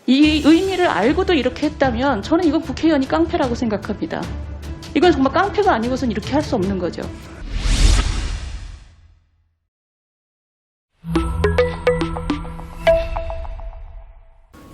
이 의미를 알고도 이렇게 했다면 저는 이거 국회의원이 깡패라고 생각합니다. 이건 정말 깡패가 아니고선 이렇게 할 수 없는 거죠.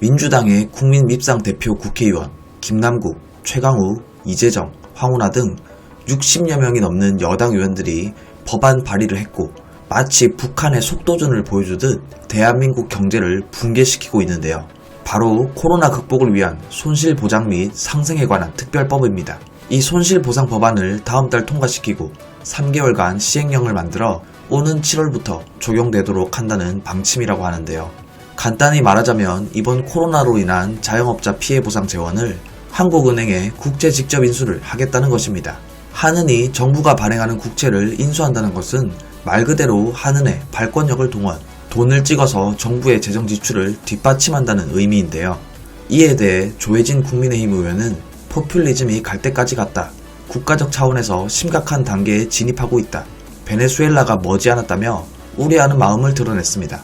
민주당의 국민밉상 대표 국회의원 김남국, 최강욱, 이재정, 황운하 등 60여 명이 넘는 여당 의원들이 법안 발의를 했고 마치 북한의 속도전을 보여주듯 대한민국 경제를 붕괴시키고 있는데요. 바로 코로나 극복을 위한 손실보장 및 상생에 관한 특별법입니다. 이 손실보상 법안을 다음 달 통과시키고 3개월간 시행령을 만들어 오는 7월부터 적용되도록 한다는 방침이라고 하는데요. 간단히 말하자면 이번 코로나로 인한 자영업자 피해 보상 재원을 한국은행에 국채 직접 인수를 하겠다는 것입니다. 한은이 정부가 발행하는 국채를 인수한다는 것은 말 그대로 한은의 발권력을 동원, 돈을 찍어서 정부의 재정 지출을 뒷받침한다는 의미인데요. 이에 대해 조혜진 국민의힘 의원은 포퓰리즘이 갈 때까지 갔다. 국가적 차원에서 심각한 단계에 진입하고 있다. 베네수엘라가 머지않았다며 우려하는 마음을 드러냈습니다.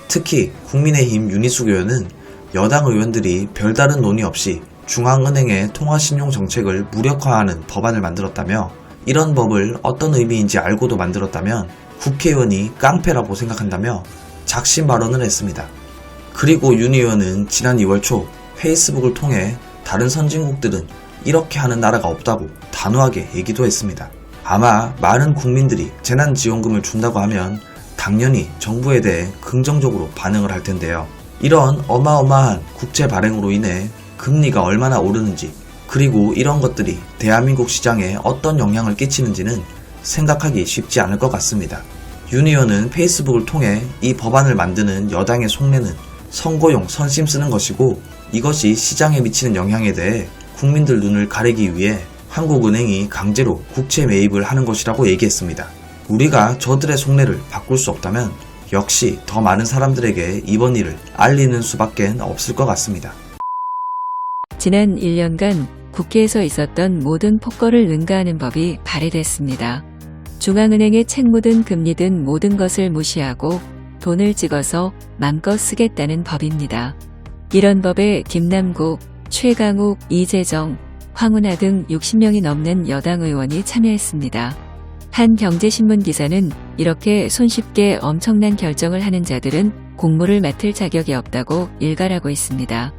특히 국민의힘 윤희숙 의원은 여당 의원들이 별다른 논의 없이 중앙은행의 통화신용 정책을 무력화하는 법안을 만들었다며 이런 법을 어떤 의미인지 알고도 만들었다면 국회의원이 깡패라고 생각한다며 작심 발언을 했습니다. 그리고 윤 의원은 지난 2월 초 페이스북을 통해 다른 선진국들은 이렇게 하는 나라가 없다고 단호하게 얘기도 했습니다. 아마 많은 국민들이 재난지원금을 준다고 하면 당연히 정부에 대해 긍정적으로 반응을 할 텐데요. 이런 어마어마한 국채 발행으로 인해 금리가 얼마나 오르는지 그리고 이런 것들이 대한민국 시장에 어떤 영향을 끼치는지는 생각하기 쉽지 않을 것 같습니다. 윤 의원은 페이스북을 통해 이 법안을 만드는 여당의 속내는 선거용 선심 쓰는 것이고 이것이 시장에 미치는 영향에 대해 국민들 눈을 가리기 위해 한국은행이 강제로 국채 매입을 하는 것이라고 얘기했습니다. 우리가 저들의 속내를 바꿀 수 없다면 역시 더 많은 사람들에게 이번 일을 알리는 수밖에 없을 것 같습니다. 지난 1년간 국회에서 있었던 모든 폭거를 능가하는 법이 발의됐습니다. 중앙은행의 책무든 금리든 모든 것을 무시하고 돈을 찍어서 맘껏 쓰겠다는 법입니다. 이런 법에 김남국, 최강욱, 이재정, 황운하 등 60명이 넘는 여당 의원이 참여했습니다. 한 경제신문 기사는 이렇게 손쉽게 엄청난 결정을 하는 자들은 공무를 맡을 자격이 없다고 일갈하고 있습니다.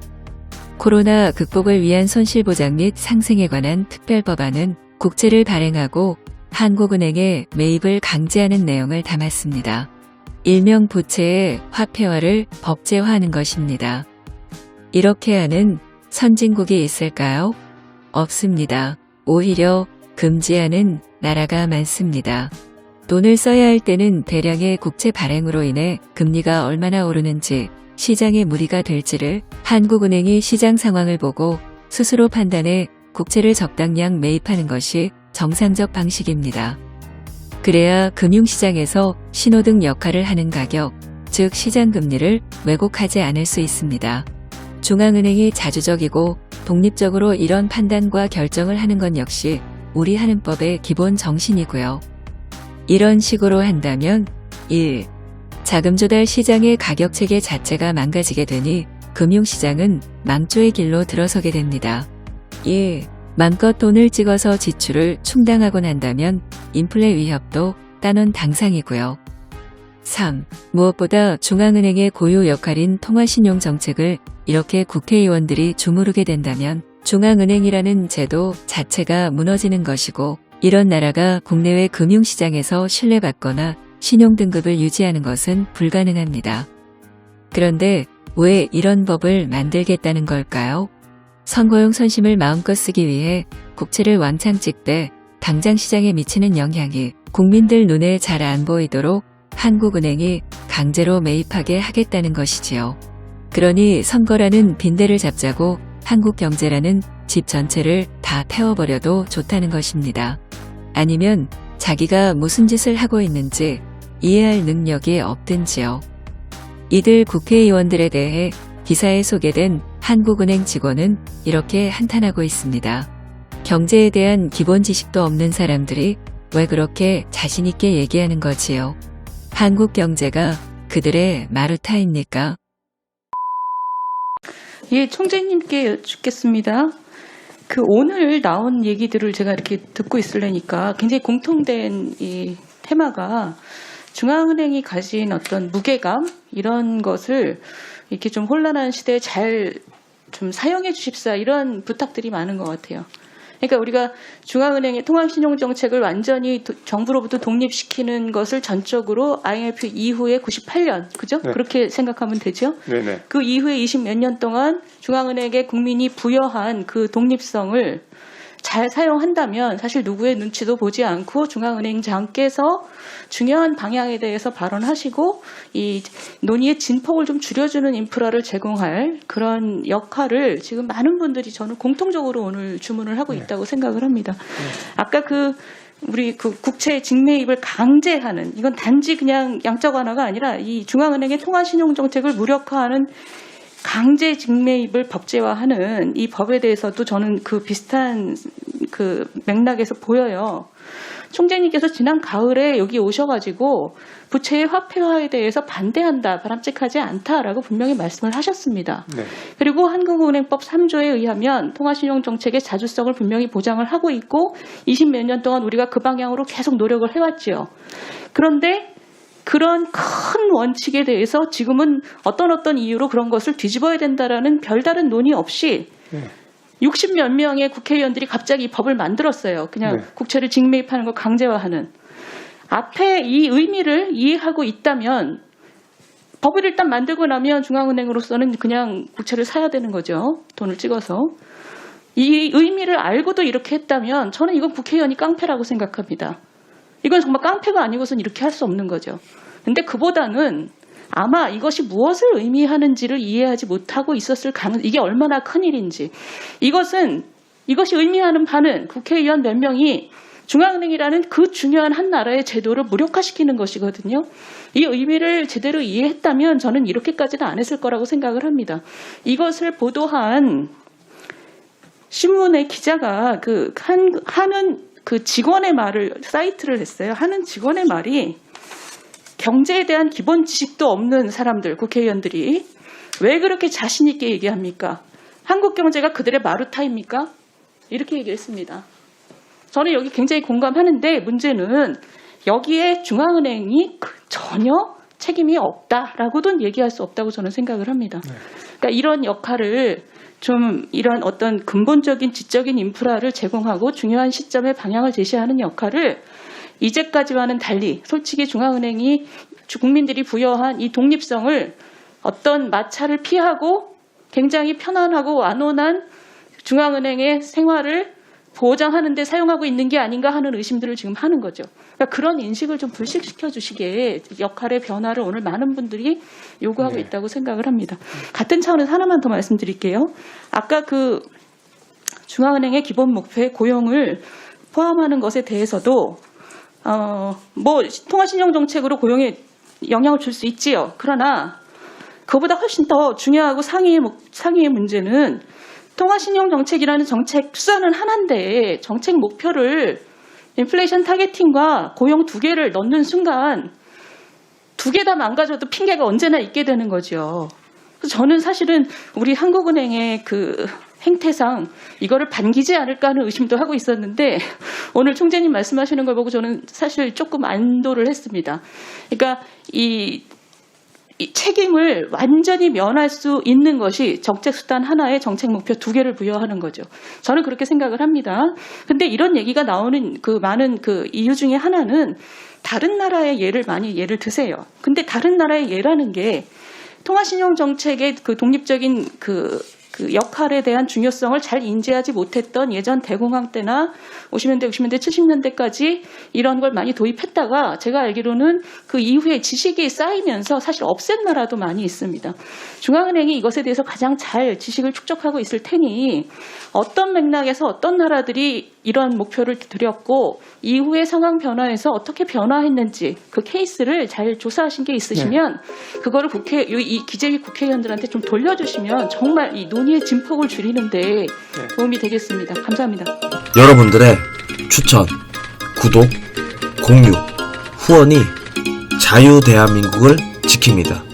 코로나 극복을 위한 손실보장 및 상생에 관한 특별법안은 국채를 발행하고 한국은행에 매입을 강제하는 내용을 담았습니다. 일명 부채의 화폐화를 법제화하는 것입니다. 이렇게 하는 선진국이 있을까요? 없습니다. 오히려 금지하는 나라가 많습니다. 돈을 써야 할 때는 대량의 국채 발행으로 인해 금리가 얼마나 오르는지 시장에 무리가 될지를 한국은행이 시장 상황을 보고 스스로 판단해 국채를 적당량 매입하는 것이 정상적 방식입니다. 그래야 금융시장에서 신호등 역할을 하는 가격, 즉 시장금리를 왜곡하지 않을 수 있습니다. 중앙은행이 자주적이고 독립적으로 이런 판단과 결정을 하는 건 역시 우리 하는 법의 기본 정신이고요. 이런 식으로 한다면 1. 자금 조달 시장의 가격 체계 자체가 망가지게 되니 금융시장은 망조의 길로 들어서게 됩니다. 2. 맘껏 돈을 찍어서 지출을 충당하곤 한다면 인플레 위협도 따놓은 당상이고요. 3. 무엇보다 중앙은행의 고유 역할인 통화신용 정책을 이렇게 국회의원들이 주무르게 된다면 중앙은행이라는 제도 자체가 무너지는 것이고 이런 나라가 국내외 금융시장에서 신뢰받거나 신용등급을 유지하는 것은 불가능합니다. 그런데 왜 이런 법을 만들겠다는 걸까요? 선거용 선심을 마음껏 쓰기 위해 국채를 왕창 찍되 당장 시장에 미치는 영향이 국민들 눈에 잘 안 보이도록 한국은행이 강제로 매입하게 하겠다는 것이지요. 그러니 선거라는 빈대를 잡자고 한국 경제라는 집 전체를 다 태워버려도 좋다는 것입니다. 아니면 자기가 무슨 짓을 하고 있는지 이해할 능력이 없든지요. 이들 국회의원들에 대해 기사에 소개된 한국은행 직원은 이렇게 한탄하고 있습니다. 경제에 대한 기본 지식도 없는 사람들이 왜 그렇게 자신있게 얘기하는 거지요? 한국 경제가 그들의 마루타입니까? 예, 총재님께 여쭙겠습니다. 오늘 나온 얘기들을 제가 이렇게 듣고 있으려니까 굉장히 공통된 이 테마가 중앙은행이 가진 어떤 무게감 이런 것을 이렇게 좀 혼란한 시대에 잘 좀 사용해 주십사 이런 부탁들이 많은 것 같아요. 그러니까 우리가 중앙은행의 통화신용정책을 완전히 정부로부터 독립시키는 것을 전적으로 IMF 이후에 98년, 그죠? 네. 그렇게 생각하면 되죠? 네네. 그 이후에 20몇 년 동안 중앙은행에 국민이 부여한 그 독립성을 잘 사용한다면 사실 누구의 눈치도 보지 않고 중앙은행장께서 중요한 방향에 대해서 발언하시고 이 논의의 진폭을 좀 줄여주는 인프라를 제공할 그런 역할을 지금 많은 분들이 저는 공통적으로 오늘 주문을 하고 있다고 생각을 합니다. 아까 우리 국채 직매입을 강제하는 이건 단지 그냥 양적 완화가 아니라 이 중앙은행의 통화신용정책을 무력화하는 강제 직매입을 법제화하는 이 법에 대해서도 저는 비슷한 맥락에서 보여요. 총재님께서 지난 가을에 여기 오셔가지고 부채의 화폐화에 대해서 반대한다, 바람직하지 않다라고 분명히 말씀을 하셨습니다. 네. 그리고 한국은행법 3조에 의하면 통화신용정책의 자주성을 분명히 보장을 하고 있고 20몇 년 동안 우리가 그 방향으로 계속 노력을 해왔지요. 그런데 그런 큰 원칙에 대해서 지금은 어떤 이유로 그런 것을 뒤집어야 된다라는 별다른 논의 없이 60몇 명의 국회의원들이 갑자기 이 법을 만들었어요. 그냥 네. 국채를 직매입하는 걸 강제화하는. 앞에 이 의미를 이해하고 있다면 법을 일단 만들고 나면 중앙은행으로서는 그냥 국채를 사야 되는 거죠. 돈을 찍어서. 이 의미를 알고도 이렇게 했다면 저는 이건 국회의원이 깡패라고 생각합니다. 이건 정말 깡패가 아니고선 이렇게 할 수 없는 거죠. 근데 그보다는 아마 이것이 무엇을 의미하는지를 이해하지 못하고 있었을 이게 얼마나 큰일인지. 이것이 의미하는 바는 국회의원 몇 명이 중앙은행이라는 그 중요한 한 나라의 제도를 무력화시키는 것이거든요. 이 의미를 제대로 이해했다면 저는 이렇게까지는 안 했을 거라고 생각을 합니다. 이것을 보도한 신문의 기자가 하는 직원의 말을 사이트를 했어요. 하는 직원의 말이 경제에 대한 기본 지식도 없는 사람들, 국회의원들이 왜 그렇게 자신 있게 얘기합니까? 한국 경제가 그들의 마루타입니까? 이렇게 얘기했습니다. 저는 여기 굉장히 공감하는데 문제는 여기에 중앙은행이 전혀 책임이 없다라고도 얘기할 수 없다고 저는 생각을 합니다. 그러니까 이런 역할을 이런 어떤 근본적인 지적인 인프라를 제공하고 중요한 시점에 방향을 제시하는 역할을 이제까지와는 달리 솔직히 중앙은행이 국민들이 부여한 이 독립성을 어떤 마찰을 피하고 굉장히 편안하고 완온한 중앙은행의 생활을 보장하는 데 사용하고 있는 게 아닌가 하는 의심들을 지금 하는 거죠. 그러니까 그런 인식을 좀 불식시켜 주시기에 역할의 변화를 오늘 많은 분들이 요구하고 있다고 생각을 합니다. 같은 차원에서 하나만 더 말씀드릴게요. 아까 중앙은행의 기본 목표에 고용을 포함하는 것에 대해서도 통화신용 정책으로 고용에 영향을 줄 수 있지요. 그러나 그보다 훨씬 더 중요하고 상위의 문제는 통화신용 정책이라는 정책 수단은 하나인데 정책 목표를 인플레이션 타겟팅과 고용 두 개를 넣는 순간 두 개 다 망가져도 핑계가 언제나 있게 되는 거죠. 그래서 저는 사실은 우리 한국은행의 행태상 이거를 반기지 않을까 하는 의심도 하고 있었는데 오늘 총재님 말씀하시는 걸 보고 저는 사실 조금 안도를 했습니다. 그러니까 이 책임을 완전히 면할 수 있는 것이 정책 수단 하나에 정책 목표 두 개를 부여하는 거죠. 저는 그렇게 생각을 합니다. 근데 이런 얘기가 나오는 많은 이유 중에 하나는 다른 나라의 예를 많이 예를 드세요. 근데 다른 나라의 예라는 게 통화신용 정책의 독립적인 역할에 대한 중요성을 잘 인지하지 못했던 예전 대공황 때나 50년대, 60년대, 70년대까지 이런 걸 많이 도입했다가 제가 알기로는 그 이후에 지식이 쌓이면서 사실 없앤 나라도 많이 있습니다. 중앙은행이 이것에 대해서 가장 잘 지식을 축적하고 있을 테니 어떤 맥락에서 어떤 나라들이 이런 목표를 들였고 이후의 상황 변화에서 어떻게 변화했는지 그 케이스를 잘 조사하신 게 있으시면 그거를 이 기재위 국회의원들한테 좀 돌려주시면 정말 이 논의의 진폭을 줄이는데 도움이 되겠습니다. 감사합니다. 여러분들의 추천, 구독, 공유, 후원이 자유대한민국을 지킵니다.